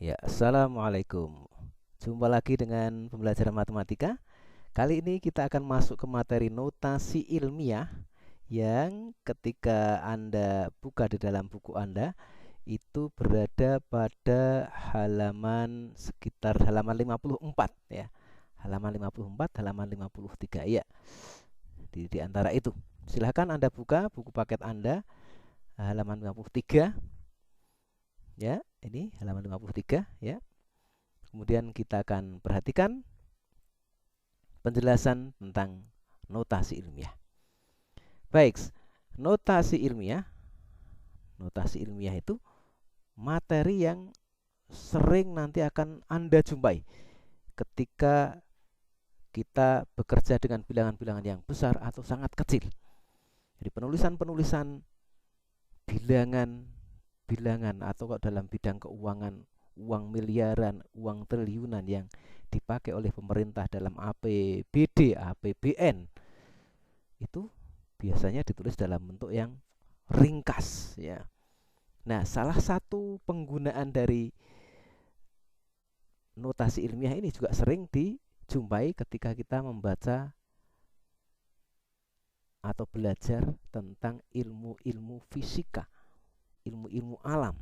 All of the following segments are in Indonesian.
Ya, assalamualaikum. Jumpa lagi dengan pembelajaran matematika. Kali ini kita akan masuk ke materi notasi ilmiah yang ketika Anda buka di dalam buku Anda itu berada pada halaman sekitar halaman 54 ya. Halaman 54, halaman 53 ya. Di antara itu. Silahkan Anda buka buku paket Anda halaman 53 ya. Ini halaman 53 ya. Kemudian kita akan perhatikan penjelasan tentang notasi ilmiah. Baik, notasi ilmiah. Notasi ilmiah itu materi yang sering nanti akan Anda jumpai ketika kita bekerja dengan bilangan-bilangan yang besar atau sangat kecil. Jadi penulisan-penulisan bilangan atau dalam bidang keuangan, uang miliaran, uang triliunan yang dipakai oleh pemerintah dalam APBD, APBN itu biasanya ditulis dalam bentuk yang ringkas ya. Nah, salah satu penggunaan dari notasi ilmiah ini juga sering dijumpai ketika kita membaca atau belajar tentang ilmu-ilmu fisika, ilmu-ilmu alam.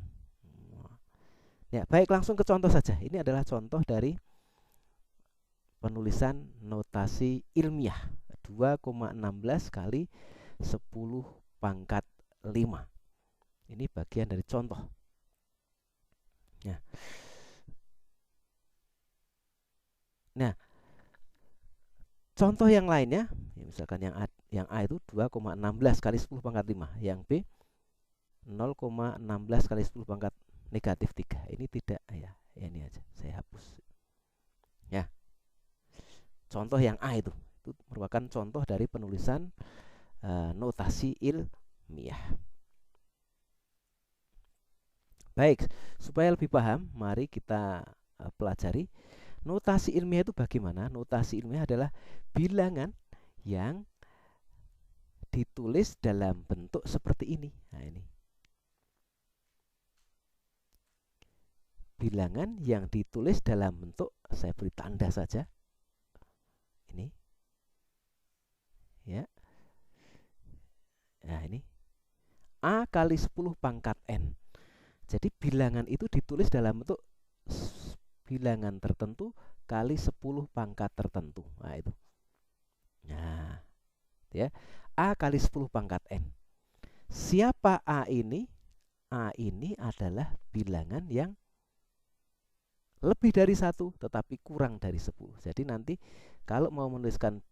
Ya, baik, langsung ke contoh saja. Ini adalah contoh dari penulisan notasi ilmiah 2,16 kali 10 pangkat 5. Ini bagian dari contoh. Nah, contoh yang lainnya, ya misalkan yang A itu 2,16 kali 10 pangkat 5, yang B 0,16 kali 10 pangkat negatif 3. Ini tidak ya, ini aja saya hapus. Ya. Contoh yang A itu merupakan contoh dari penulisan notasi ilmiah. Baik, supaya lebih paham, mari kita pelajari notasi ilmiah itu bagaimana. Notasi ilmiah adalah bilangan yang ditulis dalam bentuk seperti ini. Nah, ini bilangan yang ditulis dalam bentuk, saya beri tanda saja. Ini ya. Nah, ini A kali 10 pangkat N. Jadi bilangan itu ditulis dalam bentuk bilangan tertentu kali 10 pangkat tertentu. Nah, itu. Nah, ya. A kali 10 pangkat N. Siapa A ini? A ini adalah bilangan yang lebih dari 1 tetapi kurang dari 10. Jadi nanti kalau mau menuliskan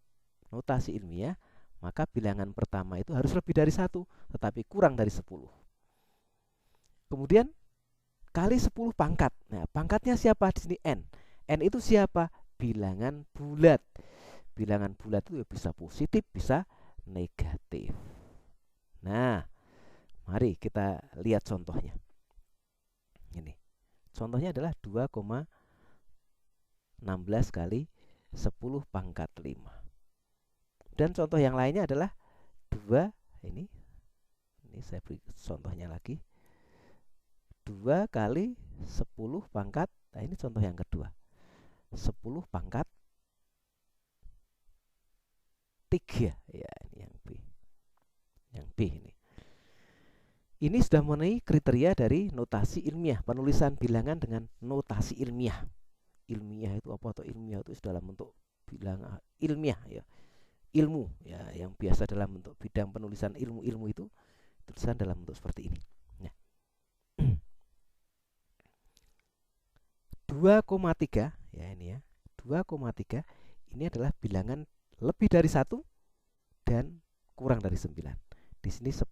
notasi ilmiah, maka bilangan pertama itu harus lebih dari 1 tetapi kurang dari 10. Kemudian kali 10 pangkat. Nah, pangkatnya siapa di sini? N. N itu siapa? Bilangan bulat. Bilangan bulat itu bisa positif, bisa negatif. Nah, mari kita lihat contohnya. Ini. Contohnya adalah 2,16 kali 10 pangkat 5. Dan contoh yang lainnya adalah 2, ini saya beri contohnya lagi. 2 kali 10 pangkat, nah ini contoh yang kedua. 10 pangkat 3. Ya, ini yang B. Yang B ini. Ini sudah memenuhi kriteria dari notasi ilmiah, penulisan bilangan dengan notasi ilmiah. Ilmiah itu apa? Atau ilmiah itu dalam bentuk bilangan ilmiah ya. Ilmu ya, yang biasa dalam bentuk bidang penulisan ilmu-ilmu itu tulisan dalam bentuk seperti ini. Nah. 2,3 ya, ini ya. 2,3 ini adalah bilangan lebih dari 1 dan kurang dari 9. Di sini 10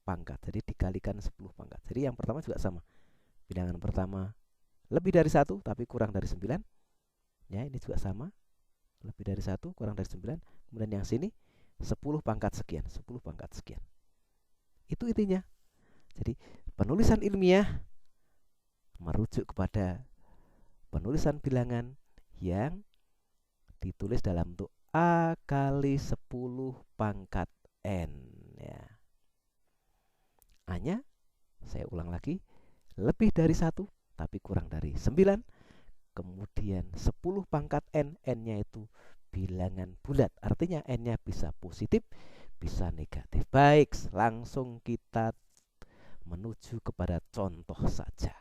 pangkat. Jadi dikalikan 10 pangkat. Jadi yang pertama juga sama. Bilangan pertama lebih dari 1 tapi kurang dari 9. Ya, ini juga sama. Lebih dari 1 kurang dari 9. Kemudian yang sini 10 pangkat sekian, 10 pangkat sekian. Itu intinya. Jadi penulisan ilmiah merujuk kepada penulisan bilangan yang ditulis dalam bentuk A kali 10 pangkat N ya. A-nya saya ulang lagi, lebih dari 1 tapi kurang dari 9. Kemudian 10 pangkat n, n-nya itu bilangan bulat. Artinya n-nya bisa positif, bisa negatif. Baik, langsung kita menuju kepada contoh saja.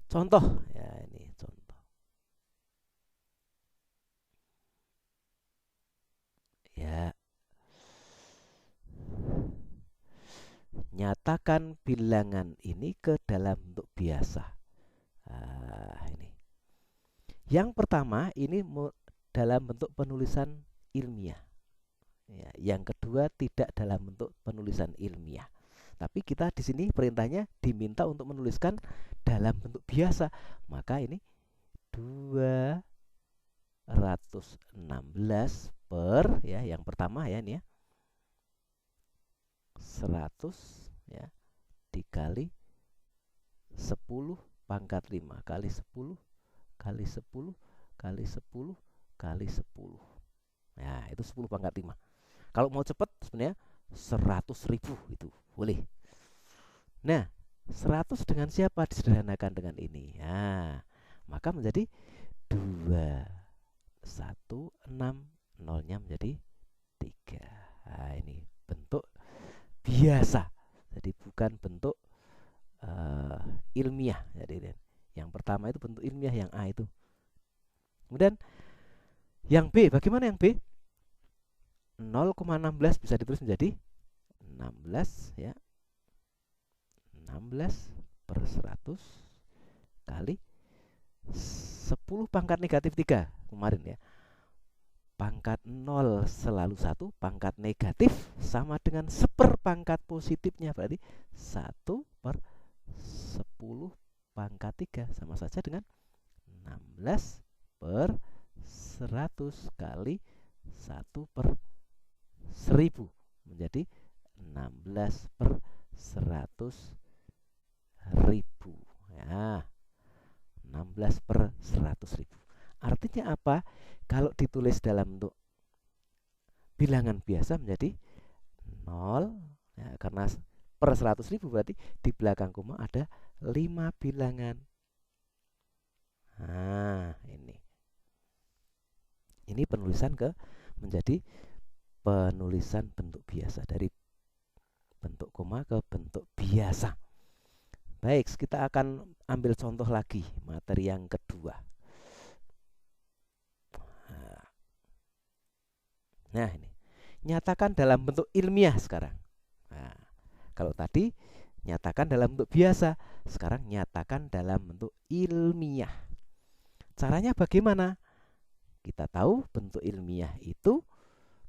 Contoh, ya ini contoh. Ya. Nyatakan bilangan ini ke dalam bentuk biasa. Ini. Yang pertama ini dalam bentuk penulisan ilmiah. Ya, yang kedua tidak dalam bentuk penulisan ilmiah. Tapi kita di sini perintahnya diminta untuk menuliskan dalam bentuk biasa. Maka ini 216 per, ya, yang pertama ya ini ya, 100 ya, dikali 10 pangkat 5 kali 10 kali 10 kali 10 kali 10. Nah, itu 10 pangkat 5. Kalau mau cepat sebenarnya 100.000 itu boleh. Nah, 100 dengan siapa? Disederhanakan dengan ini. Nah, maka menjadi 216, nolnya menjadi 3. Nah, ini bentuk biasa. Jadi bukan bentuk ilmiah. Jadi yang pertama itu bentuk ilmiah, yang A itu. Kemudian yang B, bagaimana yang B? 0,16 bisa ditulis menjadi 16 ya. 16 per 100 kali 10 pangkat negatif 3 kemarin ya. Pangkat 0 selalu 1, pangkat negatif sama dengan seper pangkat positifnya, berarti 1 per 10 pangkat 3 sama saja dengan 16 per 100 kali 1 per 1000 menjadi 16 per 100.000 ya. 16 per 100.000. Artinya apa? Kalau ditulis dalam bentuk bilangan biasa menjadi 0 ya, karena per 100.000 berarti di belakang koma ada 5 bilangan. Nah, ini penulisan menjadi penulisan bentuk biasa, dari bentuk koma ke bentuk biasa. Baik, kita akan ambil contoh lagi, materi yang kedua. Nah, ini nyatakan dalam bentuk ilmiah sekarang. Nah, kalau tadi nyatakan dalam bentuk biasa, sekarang nyatakan dalam bentuk ilmiah. Caranya bagaimana? Kita tahu bentuk ilmiah itu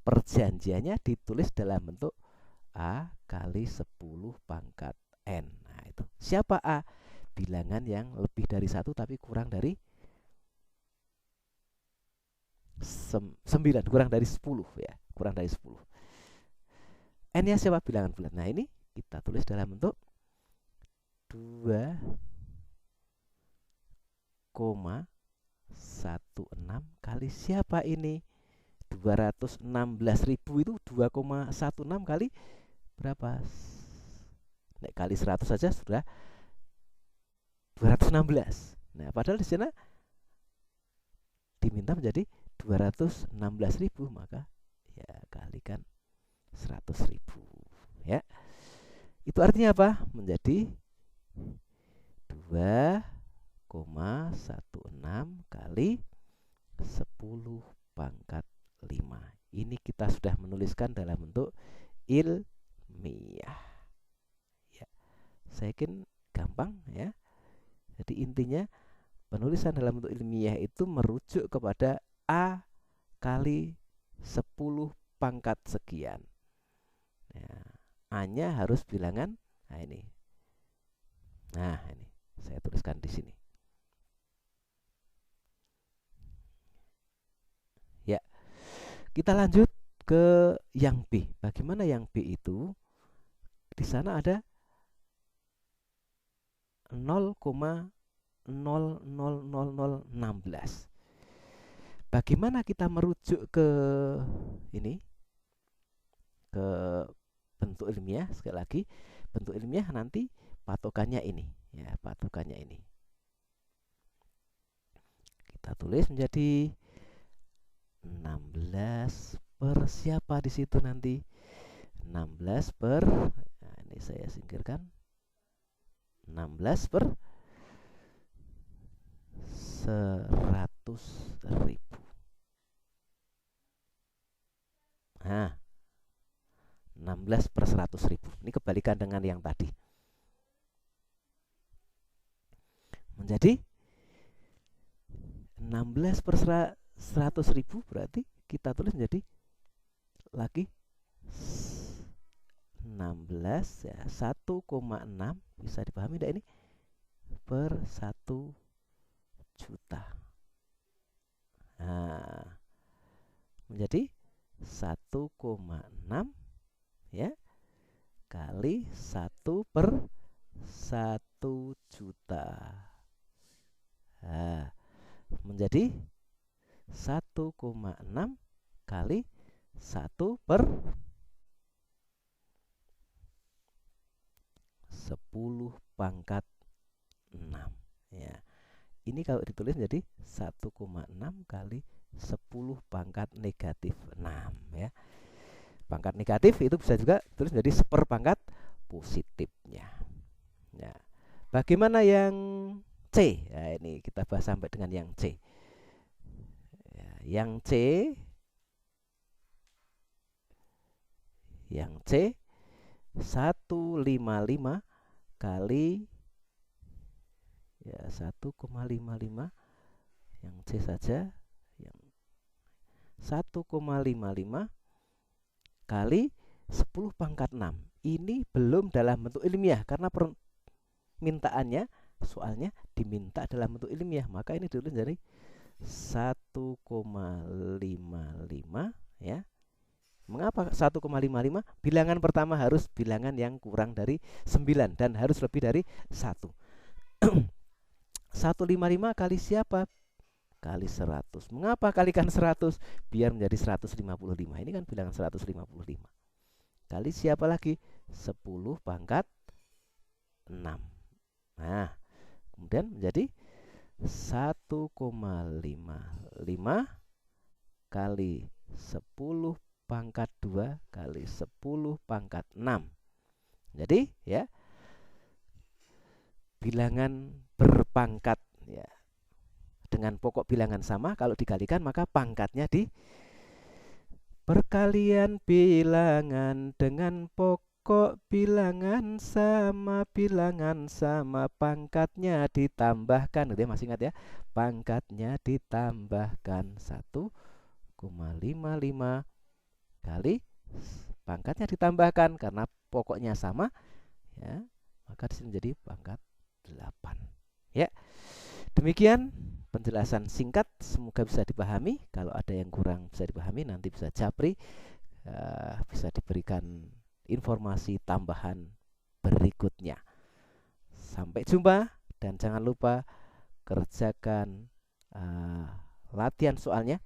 perjanjiannya ditulis dalam bentuk A kali 10 pangkat N. Nah, itu. Siapa A? Bilangan yang lebih dari 1 tapi kurang dari 9, kurang dari 10 ya, kurang dari 10. N-nya siapa? Bilangan bulat. Nah, ini kita tulis dalam bentuk 2,16 kali siapa ini? 216.000 itu 2,16 kali berapa? Nek kali 100 saja sudah 216. Nah, padahal di sana diminta menjadi 216.000, maka ya kalikan 100.000 ya. Itu artinya apa? Menjadi 2,16 kali 10 pangkat 5. Ini kita sudah menuliskan dalam bentuk ilmiah ya. Saya yakin gampang ya. Jadi intinya penulisan dalam bentuk ilmiah itu merujuk kepada A kali 10 pangkat sekian ya. A-nya harus bilangan. Nah, ini saya tuliskan di sini ya. Kita lanjut ke yang B. Bagaimana yang B itu? Di sana ada 0,000016. Bagaimana kita merujuk ke ini, ke bentuk ilmiah? Sekali lagi, bentuk ilmiah nanti patokannya ini Ya, patokannya ini. Kita tulis menjadi 16 per siapa di situ nanti? 16 per, nah ini saya singkirkan, 16 per 100.000. Nah, 16 per 100.000. Ini kebalikan dengan yang tadi. Menjadi 16 per 100.000 berarti kita tulis menjadi lagi 16 ya, 1,6 bisa dipahami tidak ini? Per 1 juta. Nah, menjadi 1,6 ya kali 1 per 1 juta. Nah, menjadi 1,6 kali 1 per 10 pangkat 6 ya. Ini kalau ditulis jadi 1,6 kali 10 pangkat negatif 6 ya. Pangkat negatif itu bisa juga tulis jadi seperpangkat positifnya. Ya. Bagaimana yang C? Ya, ini kita bahas sampai dengan yang C. Ya, yang C 155 kali ya 1,55 yang C saja, yang 1,55 kali 10 pangkat 6. Ini belum dalam bentuk ilmiah karena permintaannya soalnya diminta dalam bentuk ilmiah, maka ini ditulis dari 1,55 ya. Mengapa 1,55? Bilangan pertama harus bilangan yang kurang dari 9 dan harus lebih dari 1. 155 kali siapa? Kali 100. Mengapa kalikan 100? Biar menjadi 155. Ini kan bilangan 155. Kali siapa lagi? 10 pangkat 6. Nah, kemudian menjadi 1,55 kali 10 pangkat 2 kali 10 pangkat 6. Jadi ya bilangan berpangkat ya dengan pokok bilangan sama, kalau dikalikan maka pangkatnya di perkalian bilangan dengan pokok bilangan sama pangkatnya ditambahkan, gitu ya, masih ingat ya, pangkatnya ditambahkan 1,55 kali pangkatnya ditambahkan karena pokoknya sama ya, maka disini menjadi pangkat 8 ya. Demikian penjelasan singkat, semoga bisa dipahami. Kalau ada yang kurang bisa dipahami nanti bisa japri, bisa diberikan informasi tambahan berikutnya. Sampai jumpa dan jangan lupa kerjakan latihan soalnya.